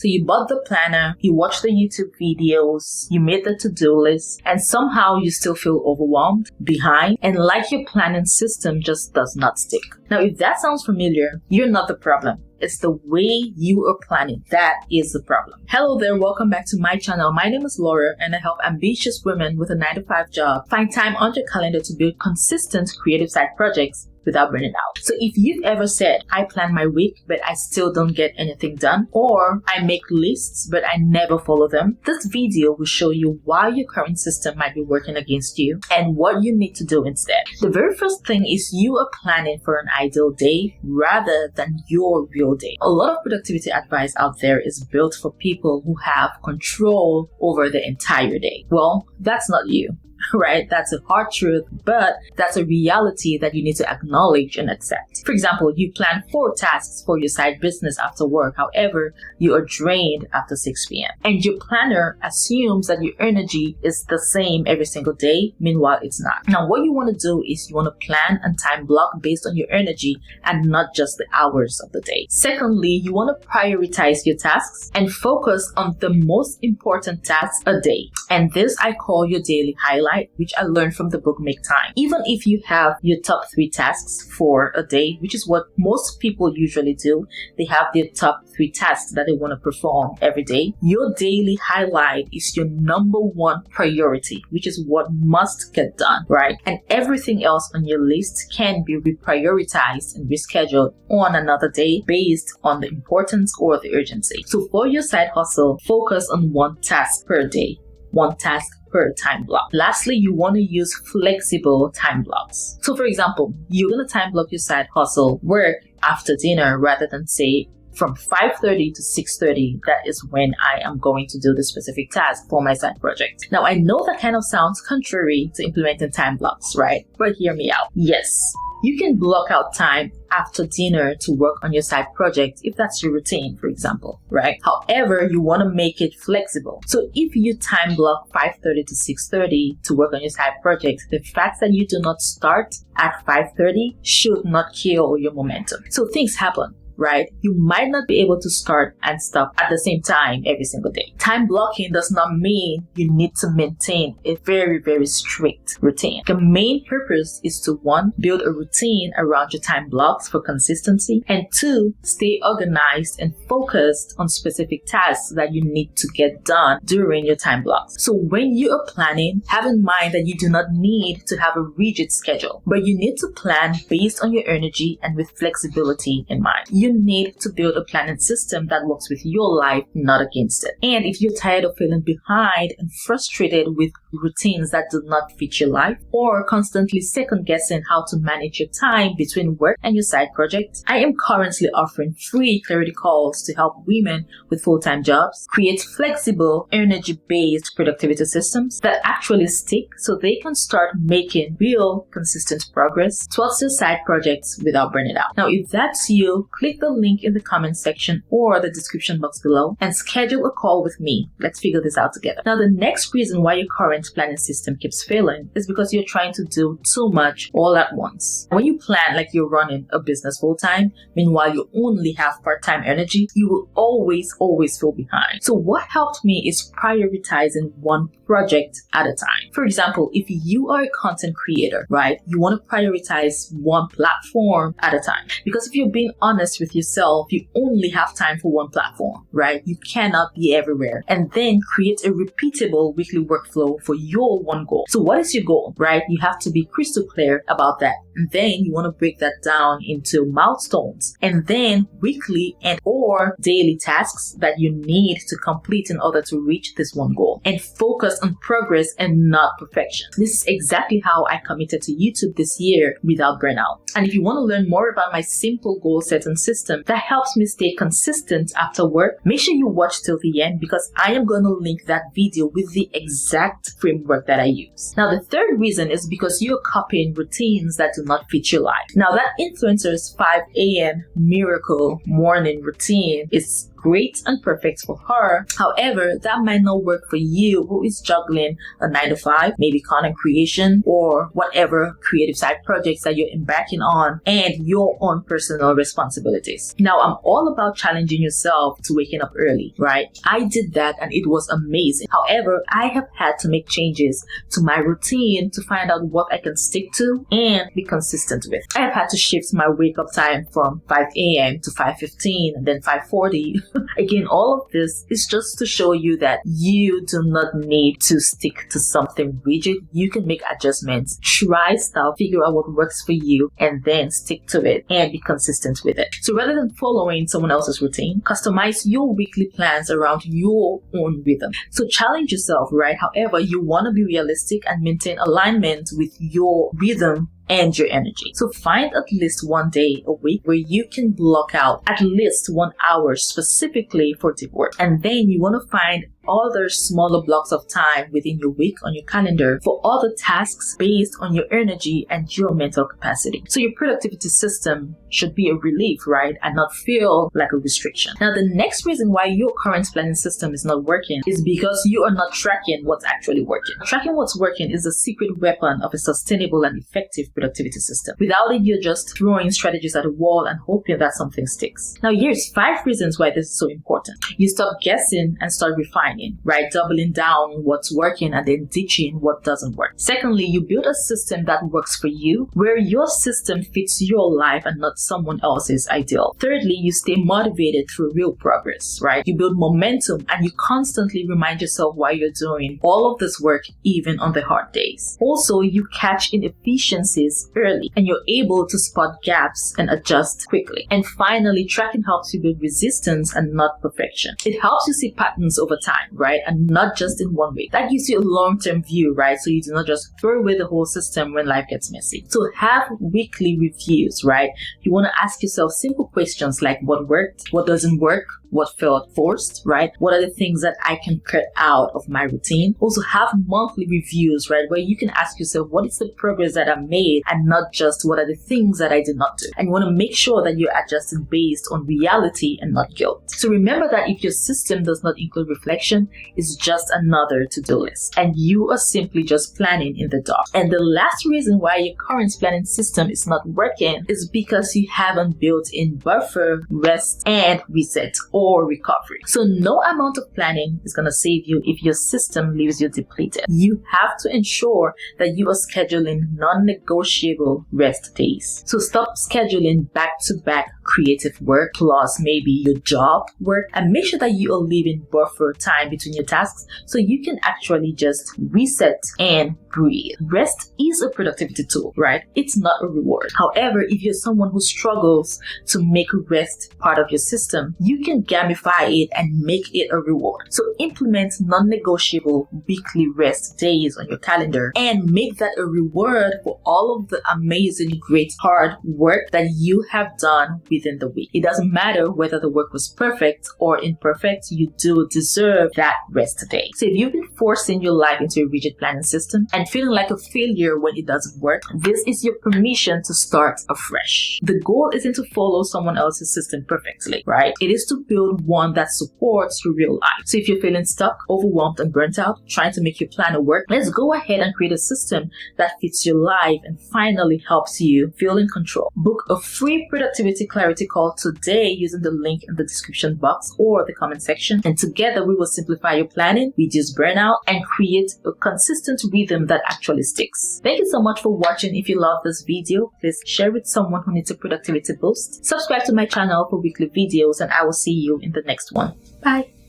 So you bought the planner, you watched the YouTube videos, you made the to-do list, and somehow you still feel overwhelmed, behind, and like your planning system just does not stick. Now, if that sounds familiar, you're not the problem. It's the way you are planning. That is the problem. Hello there, welcome back to my channel. My name is Laura and I help ambitious women with a 9-to-5 job find time on your calendar to build consistent creative side projects without burning out. So if you've ever said, I plan my week, but I still don't get anything done, or I make lists, but I never follow them, this video will show you why your current system might be working against you and what you need to do instead. The very first thing is you are planning for an ideal day rather than your real day. A lot of productivity advice out there is built for people who have control over the entire day. Well, that's not you. Right? That's a hard truth, but that's a reality that you need to acknowledge and accept. For example, you plan 4 tasks for your side business after work. However, you are drained after 6 p.m. And your planner assumes that your energy is the same every single day. Meanwhile, it's not. Now, what you want to do is you want to plan and time block based on your energy and not just the hours of the day. Secondly, you want to prioritize your tasks and focus on the most important tasks a day. And this I call your daily highlight, which I learned from the book Make Time. Even if you have your top 3 tasks for a day, which is what most people usually do, they have their top 3 tasks that they want to perform every day. Your daily highlight is your number 1 priority, which is what must get done, right? And everything else on your list can be reprioritized and rescheduled on another day based on the importance or the urgency. So for your side hustle, focus on 1 task per day, 1 task per time block. Lastly, you want to use flexible time blocks. So for example, you're going to time block your side hustle work after dinner rather than say from 5:30 to 6:30. That is when I am going to do the specific task for my side project. Now, I know that kind of sounds contrary to implementing time blocks, right? But hear me out. Yes, you can block out time after dinner to work on your side project if that's your routine, for example, right? However, you want to make it flexible. So if you time block 5:30 to 6:30 to work on your side project, the fact that you do not start at 5:30 should not kill your momentum. So things happen, right? You might not be able to start and stop at the same time every single day. Time blocking does not mean you need to maintain a very, very strict routine. The main purpose is to 1, build a routine around your time blocks for consistency, and 2, stay organized and focused on specific tasks that you need to get done during your time blocks. So when you are planning, have in mind that you do not need to have a rigid schedule, but you need to plan based on your energy and with flexibility in mind. You need to build a planning system that works with your life, not against it. And if you're tired of feeling behind and frustrated with routines that do not fit your life, or constantly second guessing how to manage your time between work and your side projects, I am currently offering free clarity calls to help women with full-time jobs create flexible, energy-based productivity systems that actually stick so they can start making real, consistent progress towards their side projects without burning out. Now, if that's you, click the link in the comment section or the description box below and schedule a call with me. Let's figure this out together. Now, the next reason why your current planning system keeps failing is because you're trying to do too much all at once. When you plan like you're running a business full-time, meanwhile you only have part-time energy, you will always feel behind. So what helped me is prioritizing 1 project at a time. For example, if you are a content creator, right, you want to prioritize 1 platform at a time. Because if you're being honest with yourself, you only have time for 1 platform, right? You cannot be everywhere. And then create a repeatable weekly workflow for your 1 goal. So what is your goal, right? You have to be crystal clear about that. And then you want to break that down into milestones and then weekly and or daily tasks that you need to complete in order to reach this 1 goal, and focus on progress and not perfection. This is exactly how I committed to YouTube this year without burnout. And if you want to learn more about my simple goal setting system that helps me stay consistent after work, make sure you watch till the end because I am going to link that video with the exact framework that I use. Now, the third reason is because you're copying routines that do not fit your life. Now, that influencer's 5 a.m. miracle morning routine is great and perfect for her. However, that might not work for you who is juggling a 9 to 5, maybe content creation or whatever creative side projects that you're embarking on, and your own personal responsibilities. Now, I'm all about challenging yourself to waking up early, right? I did that and it was amazing. However, I have had to make changes to my routine to find out what I can stick to and be consistent with. I have had to shift my wake up time from 5 a.m. to 5:15 and then 5:40. Again, all of this is just to show you that you do not need to stick to something rigid. You can make adjustments, try stuff, figure out what works for you, and then stick to it and be consistent with it. So rather than following someone else's routine, customize your weekly plans around your own rhythm. So challenge yourself, right? However, you want to be realistic and maintain alignment with your rhythm and your energy. So find at least one day a week where you can block out at least 1 hour specifically for deep work. And then you want to find other smaller blocks of time within your week on your calendar for other tasks based on your energy and your mental capacity. So your productivity system should be a relief, right? And not feel like a restriction. Now, the next reason why your current planning system is not working is because you are not tracking what's actually working. Tracking what's working is the secret weapon of a sustainable and effective productivity system. Without it, you're just throwing strategies at a wall and hoping that something sticks. Now, here's 5 reasons why this is so important. You stop guessing and start refining, right? Doubling down on what's working and then ditching what doesn't work. Secondly, you build a system that works for you, where your system fits your life and not someone else's ideal. Thirdly, you stay motivated through real progress, right? You build momentum and you constantly remind yourself why you're doing all of this work, even on the hard days. Also, you catch inefficiencies early and you're able to spot gaps and adjust quickly. And finally, tracking helps you build resistance and not perfection. It helps you see patterns over time, right? And not just in one week. That gives you a long-term view, right? So you do not just throw away the whole system when life gets messy. So have weekly reviews, right? You want to ask yourself simple questions like what worked, what doesn't work, what felt forced, right? What are the things that I can cut out of my routine? Also have monthly reviews, right? Where you can ask yourself, what is the progress that I made and not just what are the things that I did not do? And you want to make sure that you're adjusting based on reality and not guilt. So remember that if your system does not include reflection, it's just another to-do list. And you are simply just planning in the dark. And the last reason why your current planning system is not working is because you haven't built in buffer, rest, and reset or recovery. So no amount of planning is going to save you if your system leaves you depleted. You have to ensure that you are scheduling non-negotiable rest days. So stop scheduling back-to-back creative work plus maybe your job work, and make sure that you are leaving buffer time between your tasks so you can actually just reset and breathe. Rest is a productivity tool, right? It's not a reward. However, if you're someone who struggles to make rest part of your system, you can gamify it and make it a reward. So implement non-negotiable weekly rest days on your calendar and make that a reward for all of the amazing, great, hard work that you have done within the week. It doesn't matter whether the work was perfect or imperfect, you do deserve that rest day. So if you've been forcing your life into a rigid planning system and feeling like a failure when it doesn't work, this is your permission to start afresh. The goal isn't to follow someone else's system perfectly, right? It is to build one that supports your real life. So if you're feeling stuck, overwhelmed, and burnt out, trying to make your planner work, let's go ahead and create a system that fits your life and finally helps you feel in control. Book a free productivity clarity call today using the link in the description box or the comment section, and together we will simplify your planning, reduce burnout, and create a consistent rhythm that actually sticks. Thank you so much for watching. If you love this video, please share with someone who needs a productivity boost. Subscribe to my channel for weekly videos, and I will see you in the next one. Bye.